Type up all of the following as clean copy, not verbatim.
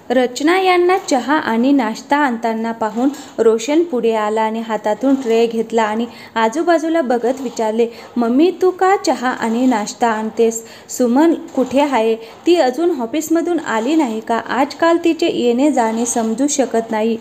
रचना यांना चहा आणि नाश्ता आणताना पाहून रोशन पुढे आला आणि हातातून ट्रे घेतला आणि आजूबाजूला बघत विचारले, मम्मी तू का चहा आणि नाश्ता आणतेस? सुमन कुठे आहे? ती अजून ऑफिसमधून आली नाही का? आजकाल तिचे येणे जाणे समजू शकत नाही.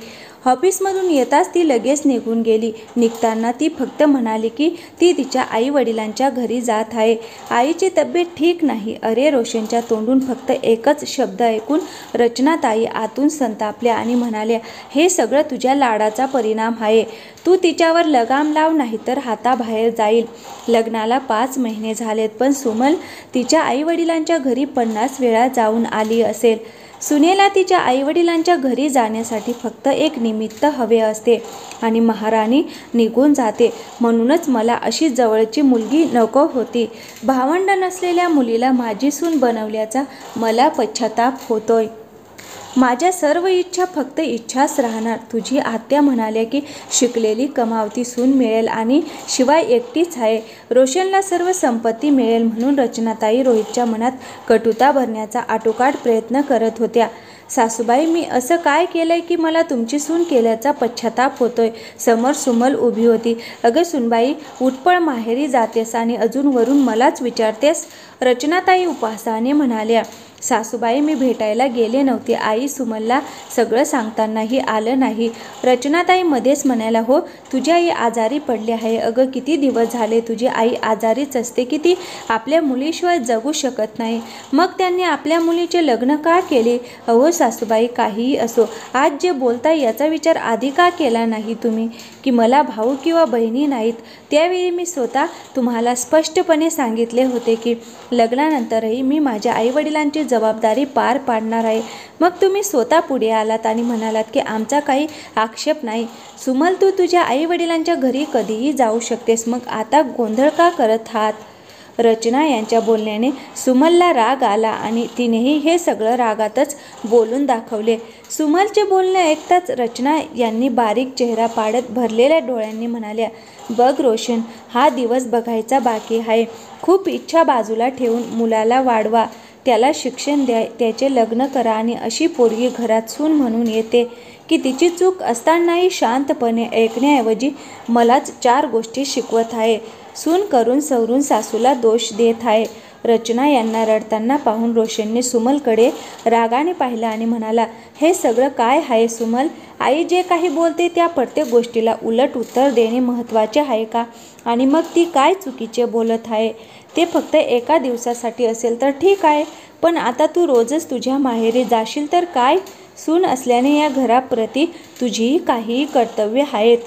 ऑफिसमधून येताच ती लगेच निघून गेली. निघताना ती फक्त म्हणाली की ती तिच्या आई वडिलांच्या घरी जात आहे. आईची तब्येत ठीक नाही. अरे, रोशनच्या तोंडून फक्त एकच शब्द ऐकून रचनाताई आतून संतापल्या आणि म्हणाल्या, हे सगळं तुझ्या लाडाचा परिणाम आहे. तू तिच्यावर लगाम लाव, नाहीतर हाताबाहेर जाईल. लग्नाला 5 महिने झालेत, पण सुमन तिच्या आई वडिलांच्या घरी 50 वेळा जाऊन आली असेल. सुनेला तिच्या आईवडिलांच्या घरी जाण्यासाठी फक्त एक निमित्त हवे असते आणि महाराणी निघून जाते. म्हणूनच मला अशी जवळची मुलगी नको होती. भावंड नसलेल्या मुलीला माझी सून बनवल्याचा मला पश्चाताप होतोय. माझ्या सर्व इच्छा फक्त इच्छाच राहणार. तुझी आत्या म्हणाल्या की शिकलेली कमावती सून मिळेल आणि शिवाय एकटीच आहे. रोशनला सर्व संपत्ती मिळेल म्हणून रचनाताई रोहितच्या मनात कटुता भरण्याचा आटोकाट प्रयत्न करत होत्या. सासूबाई, मी असं काय केलंय की मला तुमची सून केल्याचा पश्चाताप होतोय? समोर सुमल उभी होती. अगं सुनबाई, उठपळ, माहेरी जातेस आणि अजून वरून मलाच विचारतेस? रचनाताई उपहासाने म्हणाल्या. सासूबाई, मी भेटायला गेले नव्हते. आई सुमलला सगळं सांगतानाही आलं नाही. रचनाताई मध्येच म्हणाल्या, हो तुझी आई आजारी पडली आहे. अगं किती दिवस झाले तुझी आई आजारीच असते की ती आपल्या मुलीशिवाय जगू शकत नाही. मग त्यांनी आपल्या मुलीचे लग्न का केले? अहो सासूबाई, काहीही असो, आज जे बोलताय याचा विचार आधी का केला नाही तुम्ही की मला भाऊ किंवा बहिणी नाहीत? त्यावेळी मी स्वतः तुम्हाला स्पष्टपणे सांगितले होते की लग्नानंतरही मी माझ्या आईवडिलांची जबाबदारी पार पाडणार आहे. मग तुम्ही स्वतः पुढे आलात आणि म्हणालात की आमचा काही आक्षेप नाही. सुमल, तू तुझ्या आईवडिलांच्या घरी कधीही जाऊ शकतेस. मग आता गोंधळ का करत आहात? रचना यांच्या बोलण्याने सुमलला राग आला आणि तिनेही हे सगळं रागातच बोलून दाखवले. सुमलचे बोलणे ऐकताच रचना यांनी बारीक चेहरा पाडत भरलेल्या डोळ्यांनी म्हणाल्या, बघ रोशन, हा दिवस बघायचा बाकी आहे. खूप इच्छा बाजूला ठेवून मुलाला वाढवा, त्याला शिक्षण द्या, त्याचे लग्न करा आणि अशी पोरगी घरात सून म्हणून येते की तिची चूक असतानाही शांतपणे ऐकण्याऐवजी मलाच 4 गोष्टी शिकवत आहे. सून करून सवरून सासूला दोष देत आहे. रचना यांना रडताना पाहून रोशनने सुमलकडे रागाने पाहिला आणि म्हणाला, हे सगळं काय आहे सुमल? आई जे काही बोलते त्या प्रत्येक गोष्टीला उलट उत्तर देणे महत्त्वाचे आहे का? आणि मग ती काय चुकीचे बोलत आहे? ते फक्त एका दिवसासाठी असेल तर ठीक आहे, पण आता तू रोजच तुझ्या माहेरी जाशील तर काय? सून असल्याने या घराप्रती तुझीही काही कर्तव्य आहेत.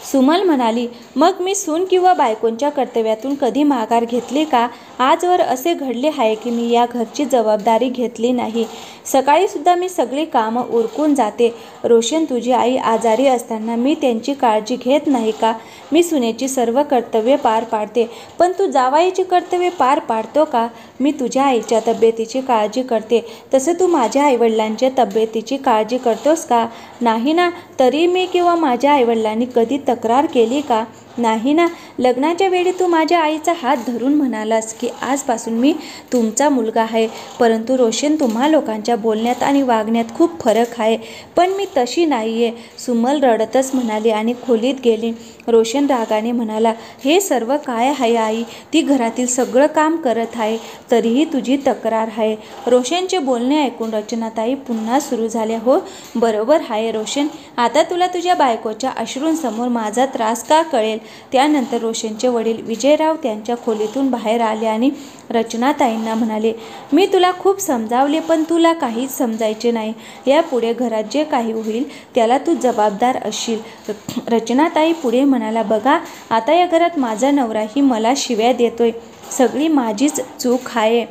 सुमल म्हणाली, मग मी सून किंवा बायकोंच्या कर्तव्यातून कधी माघार घेतली का? आजवर असे घडले आहे की मी या घरची जबाबदारी घेतली नाही. सकाळी सुद्धा मी सगळी कामं उरकून जाते. रोशन, तुझी आई आजारी असताना मी त्यांची काळजी घेत नाही का? मी सुनेची सर्व कर्तव्ये पार पाडते, पण तू जावाईची कर्तव्ये पार पाडतो का? मी तुझ्या आईच्या तब्येतीची काळजी करते, तसं तू माझ्या आईवडिलांच्या तब्येतीची काळजी करतोस का? नाही ना. तरी मी किंवा माझ्या आईवडिलांनी कधी तक्रार केली का? नाही ना. लग्नाच्या वेळी तू माझ्या आईचा हात धरून म्हणालास की आजपासून मी तुमचा मुलगा आहे. परंतु रोशन, तुम्हा लोकांच्या बोलण्यात आणि वागण्यात खूप फरक आहे, पण मी तशी नाही आहे. सुमल रडतच म्हणाली आणि खोलीत गेली. रोशन रागाने म्हणाला, हे सर्व काय आहे आई? ती घरातील सगळं काम करत आहे, तरीही तुझी तक्रार आहे. रोशनचे बोलणे ऐकून रचनाताई पुन्हा सुरू झाल्या, हो बरोबर आहे रोशन, आता तुला तुझ्या बायकोच्या अश्रूंसमोर माझा त्रास का कळेल? त्यानंतर रोशनचे वडील विजयराव त्यांच्या खोलीतून बाहेर आले आणि रचनाताईंना म्हणाले, मी तुला खूप समजावले, पण तुला काहीच समजायचे नाही. यापुढे घरात जे काही होईल त्याला तू जबाबदार असशील. रचनाताई पुढे म्हणाला, बघा आता या घरात माझा नवराही मला शिव्या देतोय. सगळी माझीच चूक आहे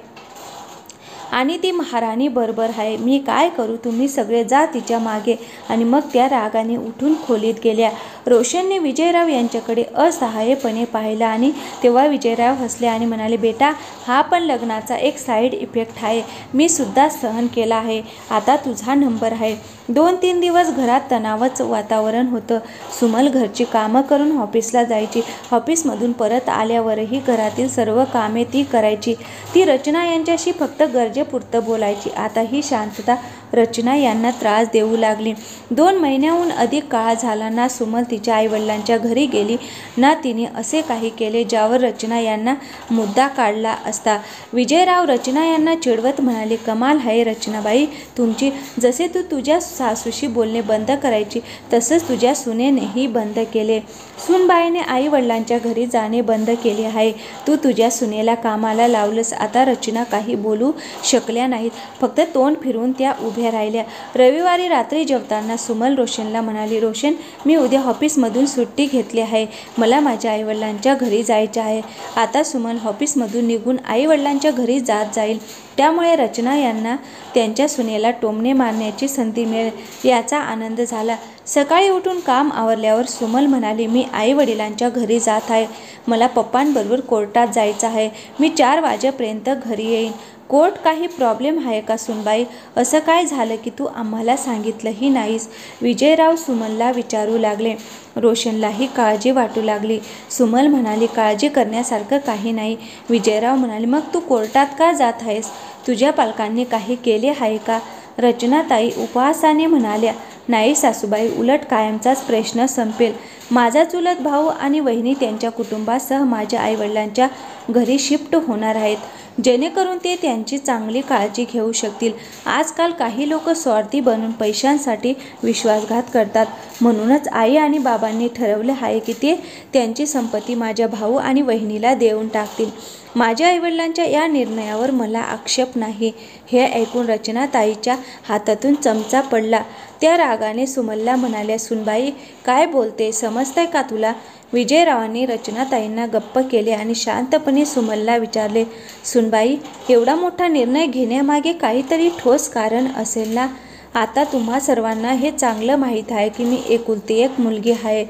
आणि ती महाराणी बरोबर आहे. मी काय करू? तुम्ही सगळे जा तिच्या मागे. आणि मग त्या रागाने उठून खोलीत गेल्या. रोशनने विजयराव यांच्याकडे असहाय्यपणे पाहिलं आणि तेव्हा विजयराव हसले आणि म्हणाले, बेटा, हा पण लग्नाचा एक साईड इफेक्ट आहे. मी सुद्धा सहन केला आहे. आता तुझा नंबर आहे. 2-3 दिवस घरात तणावाचं वातावरण होतं. सुमल घरची कामं करून ऑफिसला जायची. ऑफिसमधून परत आल्यावरही घरातील सर्व कामे ती करायची. ती रचना यांच्याशी फक्त गरजे गरजेपुरतं बोलायची. आता ही शांतता रचना यांना त्रास देऊ लागली. 2 महिन्याहून अधिक काळ झाला ना सुमल तिच्या आईवडिलांच्या घरी गेली ना तिने असे काही केले ज्यावर रचना यांना मुद्दा काढला असता. विजयराव रचना यांना चिडवत म्हणाले, कमाल आहे रचनाबाई तुमची. जसे तू तुझ्या सासूशी बोलणे बंद करायची तसंच तुझ्या सुनेनेही बंद केले. सूनबाईने आई वडिलांच्या घरी जाणे बंद केले आहे. तू तुझ्या सुनेला कामाला लावलंस. आता रचना काही बोलू शकल्या नाहीत. फक्त तोंड फिरवून त्या उभ्या राहिल्या. रविवारी रात्री जेवताना सुमल रोशनला म्हणाली, रोशन मी उद्या ऑफिसमधून सुट्टी घेतली आहे. मला माझ्या आईवडिलांच्या घरी जायचे आहे. आता सुमल ऑफिसमधून निघून आईवडिलांच्या घरी जात जाईल. त्यामुळे रचना यांना त्यांच्या सुनेला टोमणे मारण्याची संधी मिळेल याचा आनंद झाला. सकाळी उठून काम आवरल्यावर सुमल म्हणाली, मी आईवडिलांच्या घरी जात आहे. मला पप्पांबरोबर कोर्टात जायचं आहे. मी 4 वाजेपर्यंत घरी येईन. कोर्ट काही प्रॉब्लेम आहे का सुनबाई? असं काय झालं की तू आम्हाला सांगितलंही नाहीस? विजयराव सुमलला विचारू लागले. रोशनलाही काळजी वाटू लागली. सुमल म्हणाली, काळजी करण्यासारखं काही नाही. विजयराव म्हणाले, मग तू कोर्टात का जात आहेस? तुझ्या पालकांनी काही केले आहे का? रचनाताई उपहासाने म्हणाल्या, नाही सासूबाई, उलट कायमचाच प्रश्न संपेल. माझा चुलत भाऊ आणि वहिनी त्यांच्या कुटुंबासह माझ्या आईवडिलांच्या घरी शिफ्ट होणार आहेत, जेणेकरून ते त्यांची चांगली काळजी घेऊ शकतील. आजकाल काही लोक स्वार्थी बनून पैशांसाठी विश्वासघात करतात. म्हणूनच आई आणि बाबांनी ठरवले आहे की ते त्यांची संपत्ती माझ्या भाऊ आणि वहिनीला देऊन टाकतील. माझ्या आईवडिलांच्या या निर्णयावर मला आक्षेप नाही. हे ऐकून रचनाताईच्या हातातून चमचा पडला. त्या रागाने सुमलला म्हणाल्या, सुनबाई काय बोलते, समजतंय का तुला? विजयरावांनी रचनाताईंना गप्प केले आणि शांतपणे सुमलला विचारले, सुनबाई एवढा मोठा निर्णय घेण्यामागे काहीतरी ठोस कारण असेल ना? आता तुम्हा सर्वांना हे चांगलं माहीत आहे की मी एकुलती एक मुलगी आहे,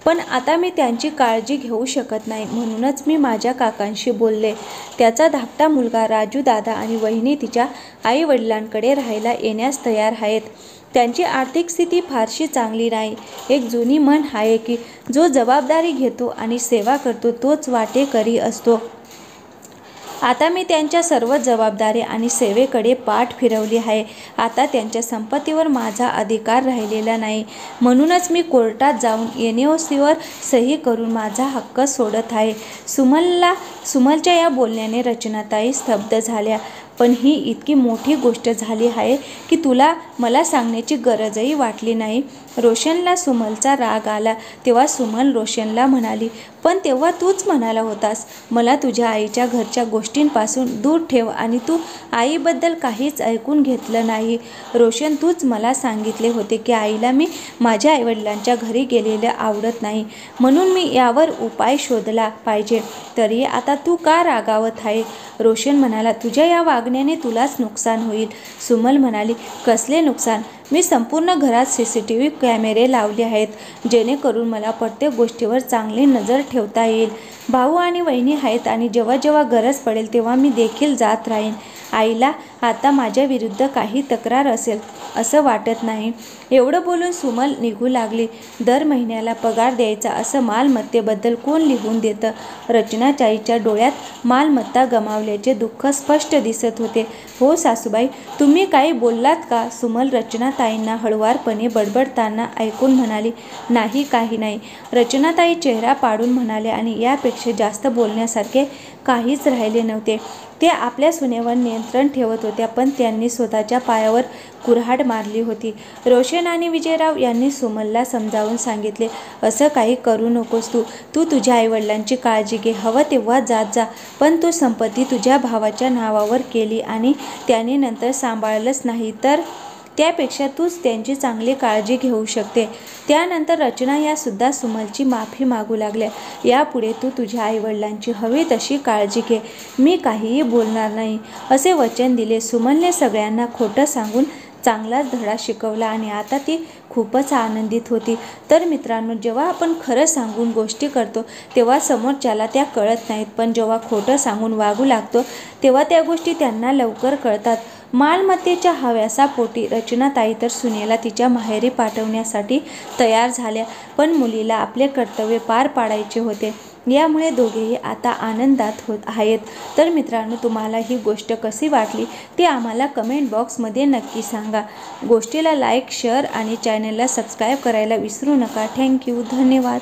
पण आता मी त्यांची काळजी घेऊ शकत नाही. म्हणूनच मी माझ्या काकांशी बोलले. त्याचा धाकटा मुलगा राजू दादा आणि वहिनी तिच्या आई वडिलांकडे राहायला येण्यास तयार आहेत. त्यांची आर्थिक स्थिती फारशी चांगली नाही. एक जुनी म्हण आहे की जो जबाबदारी घेतो आणि सेवा करतो तोच वाटेकरी असतो. आता मी त्यांच्या सर्व जबाबदारी आणि सेवेकडे पाठ फिरवली आहे. आता त्यांच्या संपत्तीवर माझा अधिकार राहिलेला नाही. म्हणूनच मी कोर्टात जाऊन NOCवर सही करून माझा हक्क सोडत आहे. सुमलच्या या बोलण्याने रचनाताई स्तब्ध झाल्या. पण ही इतकी मोठी गोष्ट झाली आहे की तुला मला सांगण्याची गरजही वाटली नाही. रोशनला सुमलचा राग आला. तेव्हा सुमल रोशनला म्हणाली, पण तेव्हा तूच म्हणाला होतास मला तुझ्या आईच्या घरच्या गोष्टींपासून दूर ठेव आणि तू आईबद्दल काहीच ऐकून घेतलं नाही. रोशन तूच मला सांगितले होते की आईला मी माझ्या आईवडिलांच्या घरी गेलेलं आवडत नाही, म्हणून मी यावर उपाय शोधला पाहिजे. तरी आता तू का रागावत आहे? रोशन म्हणाला, तुझ्या या वागण्याने तुलाच नुकसान होईल. सुमल म्हणाली, कसले नुकसान? मी संपूर्ण घरात CCTV कॅमेरे लावले आहेत, जेणेकरून मला प्रत्येक गोष्टीवर चांगली नजर ठेवता येईल. भाऊ आणि वहिनी आहेत आणि जेव्हा जेव्हा गरज पडेल तेव्हा मी देखील जात राहीन. आईला आता माझ्या विरुद्ध काही तक्रार असेल असं वाटत नाही. एवढं बोलून सुमल निघू लागली. दर महिन्याला पगार द्यायचा असं मालमत्तेबद्दल कोण लिहून देतं? रचनाताईच्या डोळ्यात मालमत्ता गमावल्याचे दुःख स्पष्ट दिसत होते. हो सासूबाई, तुम्ही काही बोललात का? सुमल रचनाताईंना हळुवारपणे बडबडताना ऐकून म्हणाली, नाही काही नाही. रचनाताई चेहरा पाडून म्हणाल्या आणि यापेक्षा जास्त बोलण्यासारखे काहीच राहिले नव्हते. ते आपल्या सुनेवर नियंत्रण ठेवत होत्या, पण त्यांनी स्वतःच्या पायावर कुऱ्हाड मारली होती. रोशन आणि विजयराव यांनी सुमलला समजावून सांगितले, असं काही करू नकोस. तू तुझ्या आईवडिलांची काळजी घे. हवं तेव्हा जात जा. पण तू संपत्ती तुझ्या भावाच्या नावावर केली आणि त्याने नंतर सांभाळलंच नाही तर त्यापेक्षा तूच त्यांची चांगली काळजी घेऊ शकते. त्यानंतर रचना या सुद्धा सुमलची माफी मागू लागल्या. यापुढे तू तुझ्या आईवडिलांची हवी तशी काळजी घे. मी काहीही बोलणार नाही असे वचन दिले. सुमलने सगळ्यांना खोटं सांगून चांगलाच धडा शिकवला आणि आता ती खूपच आनंदित होती. तर मित्रांनो, जेव्हा आपण खरं सांगून गोष्टी करतो तेव्हा समोरच्याला त्या कळत नाहीत, पण जेव्हा खोटं सांगून वागू लागतो तेव्हा त्या गोष्टी त्यांना लवकर कळतात. मालमत्तेच्या हव्यासापोटी रचनाताई तर सुनेला तिच्या माहेरी पाठवण्यासाठी तयार झाल्या, पण मुलीला आपले कर्तव्य पार पाडायचे होते. यामुळे दोघेही आता आनंदात होत आहेत. तर मित्रांनो, तुम्हाला ही गोष्ट कशी वाटली ती आम्हाला कमेंट बॉक्समध्ये नक्की सांगा. गोष्टीला लाईक, शेअर आणि चॅनलला सबस्क्राईब करायला विसरू नका. थँक्यू. धन्यवाद.